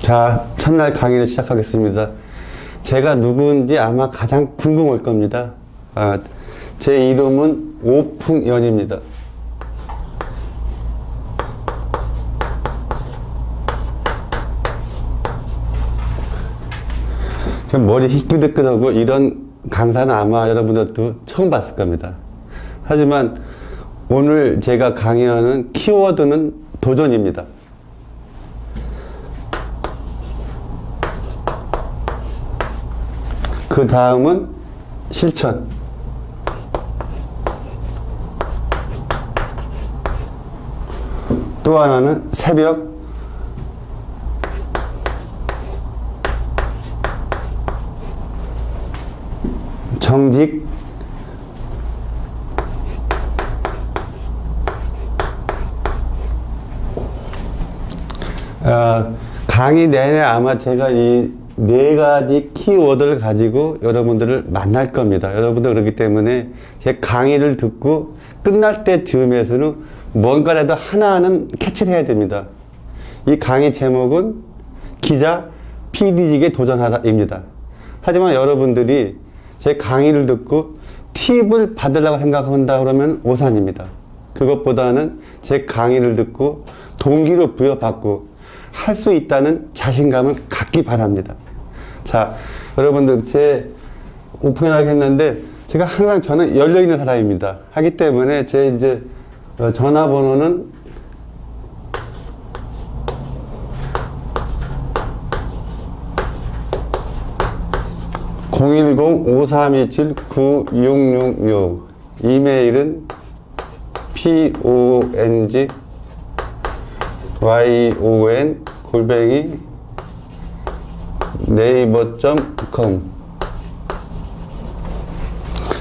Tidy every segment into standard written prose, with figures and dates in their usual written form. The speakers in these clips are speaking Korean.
자, 첫날 강의를 시작하겠습니다. 제가 누구인지 아마 가장 궁금할 겁니다. 제 이름은 오풍연입니다. 머리 희끗희끗하고 이런 강사는 아마 여러분들도 처음 봤을 겁니다. 하지만 오늘 제가 강의하는 키워드는 도전입니다. 그 다음은 실천. 또 하나는 새벽. 정직. 강의 내내 아마 제가 이 네 가지 키워드를 가지고 여러분들을 만날 겁니다. 여러분들 그렇기 때문에 제 강의를 듣고 끝날 때 즈음에서는 뭔가라도 하나는 캐치를 해야 됩니다. 이 강의 제목은 기자 PD직에 도전하라입니다. 하지만 여러분들이 제 강의를 듣고 팁을 받으려고 생각한다 그러면 오산입니다. 그것보다는 제 강의를 듣고 동기를 부여받고 할 수 있다는 자신감을 갖기 바랍니다. 자, 여러분들 제 오픈하게 했는데 제가 항상 저는 열려있는 사람입니다. 하기 때문에 제 이제 전화번호는 010-5327-9666 이메일은 pongon@naver.com.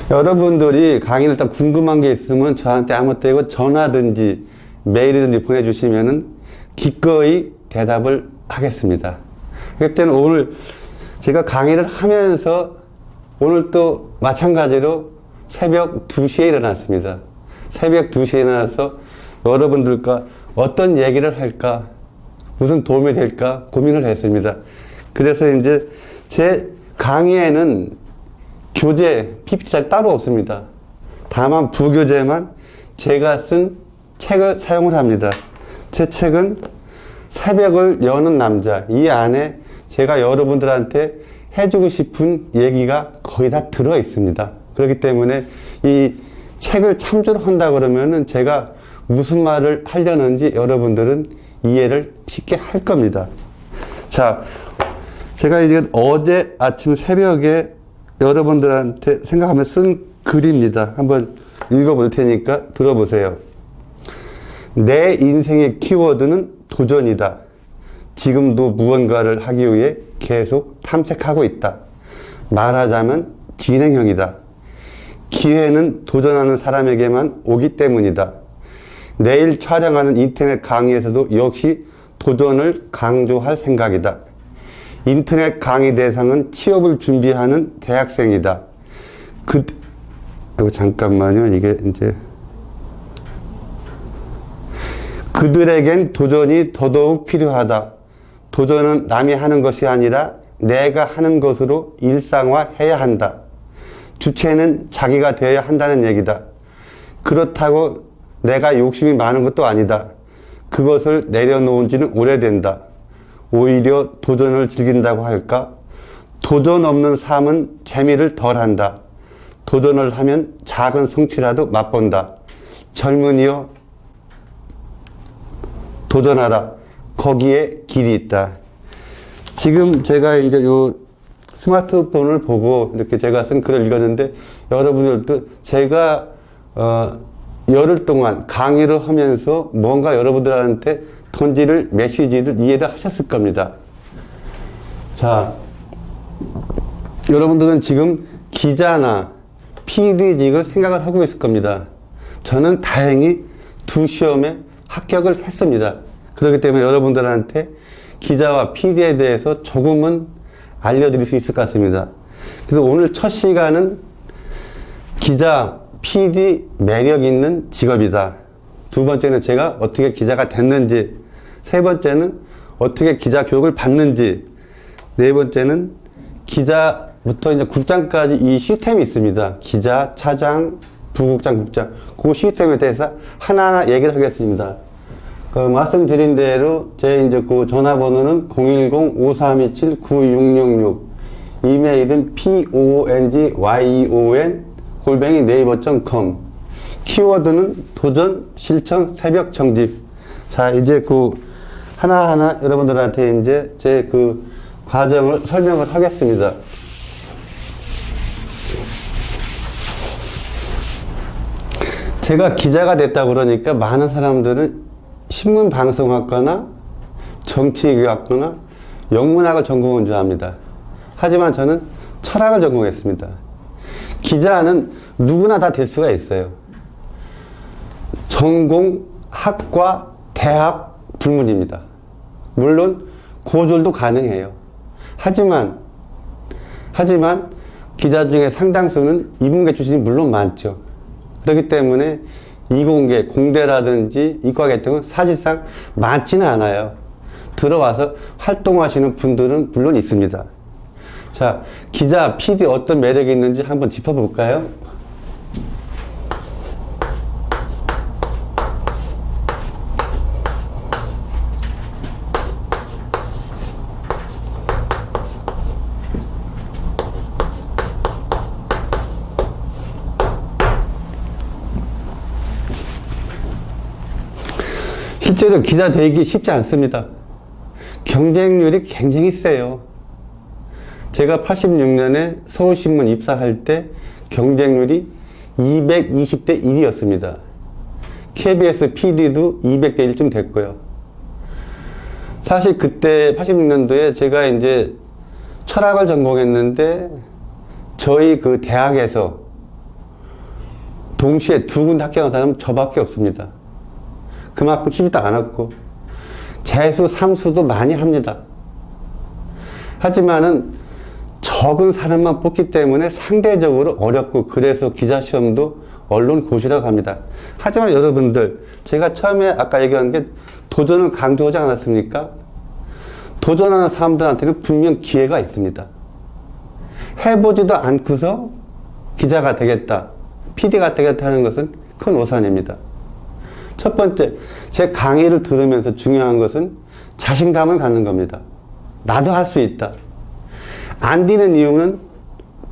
여러분들이 강의를 딱 궁금한 게 있으면 저한테 아무 때고 전화든지 메일이든지 보내주시면은 기꺼이 대답을 하겠습니다. 그렇기 때문에 오늘 제가 강의를 하면서 오늘 또 마찬가지로 새벽 2시에 일어났습니다. 새벽 2시에 일어나서 여러분들과 어떤 얘기를 할까, 무슨 도움이 될까 고민을 했습니다. 그래서 이제 제 강의에는 교재, PPT 따로 없습니다. 다만 부교재만 제가 쓴 책을 사용을 합니다. 제 책은 새벽을 여는 남자. 이 안에 제가 여러분들한테 해주고 싶은 얘기가 거의 다 들어 있습니다. 그렇기 때문에 이 책을 참조를 한다 그러면은 제가 무슨 말을 하려는지 여러분들은 이해를 쉽게 할 겁니다. 자, 제가 이제 어제 아침 새벽에 여러분들한테 생각하며 쓴 글입니다. 한번 읽어볼 테니까 들어보세요. 내 인생의 키워드는 도전이다. 지금도 무언가를 하기 위해 계속 탐색하고 있다. 말하자면 진행형이다. 기회는 도전하는 사람에게만 오기 때문이다. 내일 촬영하는 인터넷 강의에서도 역시 도전을 강조할 생각이다. 인터넷 강의 대상은 취업을 준비하는 대학생이다. 잠깐만요. 이게 이제 그들에겐 도전이 더더욱 필요하다. 도전은 남이 하는 것이 아니라 내가 하는 것으로 일상화해야 한다. 주체는 자기가 되어야 한다는 얘기다. 그렇다고 내가 욕심이 많은 것도 아니다. 그것을 내려놓은 지는 오래된다. 오히려 도전을 즐긴다고 할까? 도전 없는 삶은 재미를 덜한다. 도전을 하면 작은 성취라도 맛본다. 젊은이여, 도전하라. 거기에 길이 있다. 지금 제가 이제 요 스마트폰을 보고 이렇게 제가 쓴 글을 읽었는데 여러분들도 제가 열흘 동안 강의를 하면서 뭔가 여러분들한테 던질 메시지를 이해를 하셨을 겁니다. 자, 여러분들은 지금 기자나 PD직을 생각을 하고 있을 겁니다. 저는 다행히 두 시험에 합격을 했습니다. 그렇기 때문에 여러분들한테 기자와 PD에 대해서 조금은 알려드릴 수 있을 것 같습니다. 그래서 오늘 첫 시간은 기자, PD 매력 있는 직업이다. 두 번째는 제가 어떻게 기자가 됐는지, 세 번째는 어떻게 기자 교육을 받는지, 네 번째는 기자부터 이제 국장까지 이 시스템이 있습니다. 기자, 차장, 부국장, 국장. 그 시스템에 대해서 하나하나 얘기를 하겠습니다. 그 말씀드린 대로 제 이제 그 전화번호는 010-5327-9666, 이메일은 pongyon@naver.com, 키워드는 도전, 실천, 새벽 정집. 자, 이제 그 하나하나 여러분들한테 이제 제 그 과정을 설명을 하겠습니다. 제가 기자가 됐다 그러니까 많은 사람들은 신문방송학과나 정치교학과나 영문학을 전공한 줄 압니다. 하지만 저는 철학을 전공했습니다. 기자는 누구나 다 될 수가 있어요. 전공, 학과, 대학 불문입니다. 물론 고졸도 가능해요. 하지만 기자 중에 상당수는 이문계 출신이 물론 많죠. 그렇기 때문에 이공계, 공대라든지 이과 계통은 사실상 많지는 않아요. 들어와서 활동하시는 분들은 물론 있습니다. 자, 기자, PD 어떤 매력이 있는지 한번 짚어볼까요? 실제로 기자 되기 쉽지 않습니다. 경쟁률이 굉장히 세요. 제가 86년에 서울신문 입사할 때 경쟁률이 220대 1이었습니다. KBS PD도 200대 1쯤 됐고요. 사실 그때 86년도에 제가 이제 철학을 전공했는데 저희 그 대학에서 동시에 두 군데 합격한 사람은 저밖에 없습니다. 그만큼 쉽지도 않았고 재수, 삼수도 많이 합니다. 하지만은 적은 사람만 뽑기 때문에 상대적으로 어렵고, 그래서 기자시험도 언론 고시라고 합니다. 하지만 여러분들, 제가 처음에 아까 얘기한 게 도전을 강조하지 않았습니까? 도전하는 사람들한테는 분명 기회가 있습니다. 해보지도 않고서 기자가 되겠다, PD가 되겠다 하는 것은 큰 오산입니다. 첫 번째, 제 강의를 들으면서 중요한 것은 자신감을 갖는 겁니다. 나도 할 수 있다. 안 되는 이유는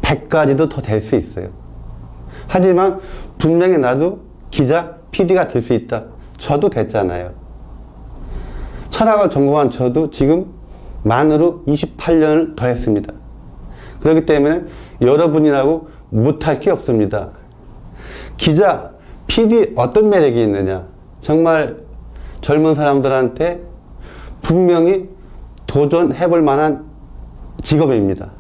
100가지도 더 될 수 있어요. 하지만 분명히 나도 기자, PD가 될 수 있다. 저도 됐잖아요. 철학을 전공한 저도 지금 만으로 28년을 더 했습니다. 그렇기 때문에 여러분이라고 못할 게 없습니다. 기자, PD 어떤 매력이 있느냐? 정말 젊은 사람들한테 분명히 도전해볼 만한 직업입니다.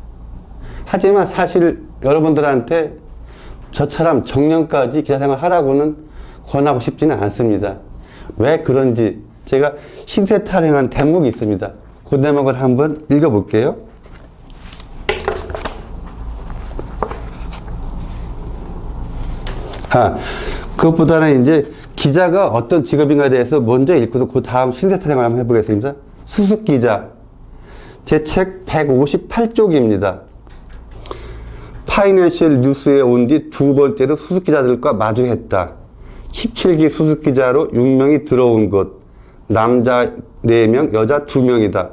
하지만 사실 여러분들한테 저처럼 정년까지 기자생활 하라고는 권하고 싶지는 않습니다. 왜 그런지 제가 신세타령한 대목이 있습니다. 그 대목을 한번 읽어볼게요. 그것보다는 이제 기자가 어떤 직업인가에 대해서 먼저 읽고서 그 다음 신세타령을 한번 해보겠습니다. 수습기자. 제 책 158쪽입니다. 파이낸셜 뉴스에 온 뒤 두 번째로 수습기자들과 마주했다. 17기 수습기자로 6명이 들어온 것. 남자 4명, 여자 2명이다.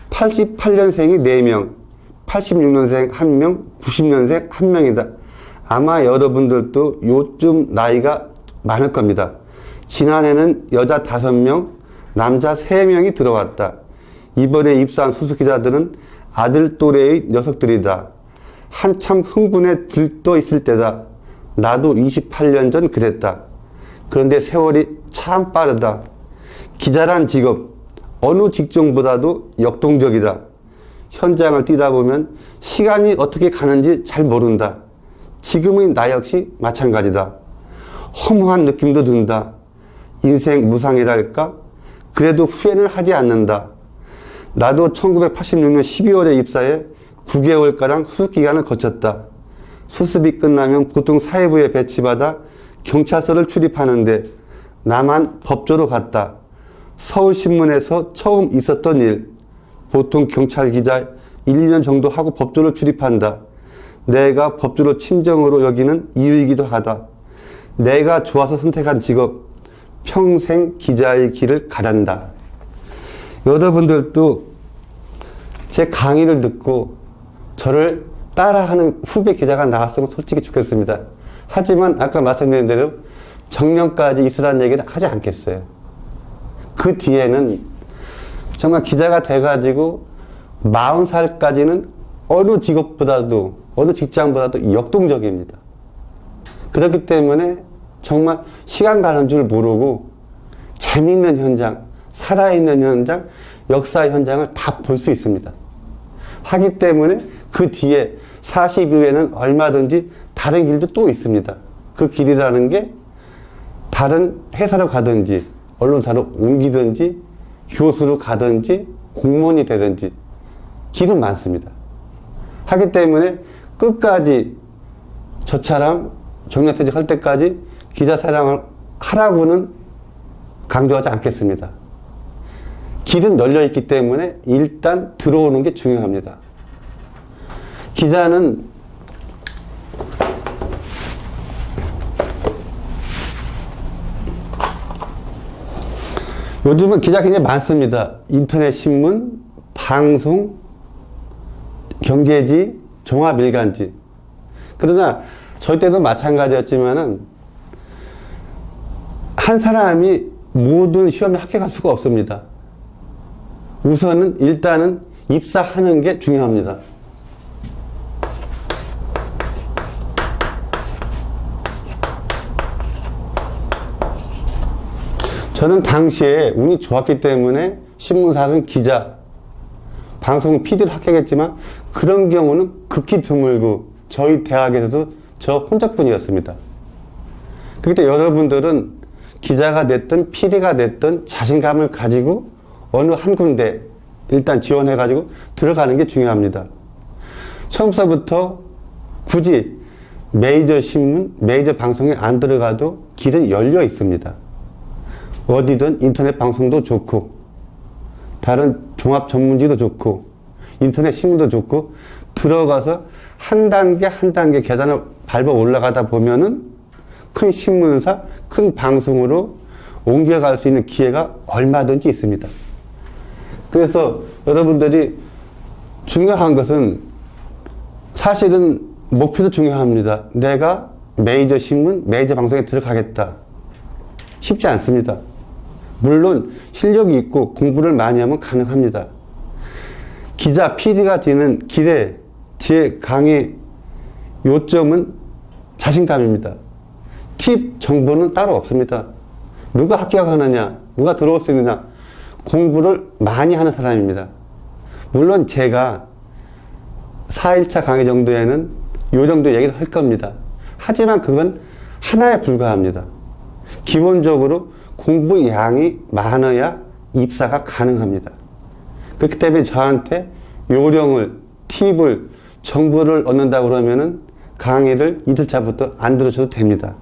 88년생이 4명, 86년생 1명, 90년생 1명이다. 아마 여러분들도 요즘 나이가 많을 겁니다. 지난해는 여자 5명, 남자 3명이 들어왔다. 이번에 입사한 수습기자들은 아들 또래의 녀석들이다. 한참 흥분에 들떠 있을 때다. 나도 28년 전 그랬다. 그런데 세월이 참 빠르다. 기자란 직업, 어느 직종보다도 역동적이다. 현장을 뛰다 보면 시간이 어떻게 가는지 잘 모른다. 지금의 나 역시 마찬가지다. 허무한 느낌도 든다. 인생 무상이랄까? 그래도 후회는 하지 않는다. 나도 1986년 12월에 입사해 9개월가량 수습기간을 거쳤다. 수습이 끝나면 보통 사회부에 배치받아 경찰서를 출입하는데 나만 법조로 갔다. 서울신문에서 처음 있었던 일. 보통 경찰 기자 1, 2년 정도 하고 법조로 출입한다. 내가 법조로 친정으로 여기는 이유이기도 하다. 내가 좋아서 선택한 직업. 평생 기자의 길을 가란다. 여러분들도 제 강의를 듣고 저를 따라하는 후배 기자가 나왔으면 솔직히 좋겠습니다. 하지만 아까 말씀드린 대로 정년까지 있으라는 얘기를 하지 않겠어요. 그 뒤에는 정말 기자가 돼가지고 40살까지는 어느 직업보다도 어느 직장보다도 역동적입니다. 그렇기 때문에 정말 시간 가는 줄 모르고 재미있는 현장, 살아있는 현장, 역사의 현장을 다 볼 수 있습니다. 하기 때문에 그 뒤에 40 이후에는 얼마든지 다른 길도 또 있습니다. 그 길이라는 게 다른 회사로 가든지 언론사로 옮기든지 교수로 가든지 공무원이 되든지 길은 많습니다. 하기 때문에 끝까지 저처럼 정년퇴직 할 때까지 기자 사랑을 하라고는 강조하지 않겠습니다. 길은 열려있기 때문에 일단 들어오는 게 중요합니다. 기자는 요즘은 기자 굉장히 많습니다. 인터넷 신문, 방송, 경제지, 종합일간지. 그러나 저희 때도 마찬가지였지만은 한 사람이 모든 시험에 합격할 수가 없습니다. 우선은 일단은 입사하는 게 중요합니다. 저는 당시에 운이 좋았기 때문에 신문사는 기자, 방송은 PD를 합격했지만 그런 경우는 극히 드물고 저희 대학에서도 저 혼자뿐이었습니다. 그때 여러분들은 기자가 됐든 PD가 됐든 자신감을 가지고 어느 한 군데 일단 지원해가지고 들어가는 게 중요합니다. 처음서부터 굳이 메이저 신문, 메이저 방송에 안 들어가도 길은 열려 있습니다. 어디든 인터넷 방송도 좋고 다른 종합 전문지도 좋고 인터넷 신문도 좋고 들어가서 한 단계 한 단계 계단을 밟아 올라가다 보면은 큰 신문사, 큰 방송으로 옮겨갈 수 있는 기회가 얼마든지 있습니다. 그래서 여러분들이 중요한 것은 사실은 목표도 중요합니다. 내가 메이저 신문, 메이저 방송에 들어가겠다. 쉽지 않습니다. 물론 실력이 있고 공부를 많이 하면 가능합니다. 기자, PD가 되는 길에 제 강의 요점은 자신감입니다. 팁, 정보는 따로 없습니다. 누가 합격하느냐, 누가 들어올 수 있느냐, 공부를 많이 하는 사람입니다. 물론 제가 4일차 강의 정도에는 요 정도 얘기를 할 겁니다. 하지만 그건 하나에 불과합니다. 기본적으로 공부 양이 많아야 입사가 가능합니다. 그렇기 때문에 저한테 요령을, 팁을, 정보를 얻는다고 그러면은 강의를 이틀차부터 안 들으셔도 됩니다.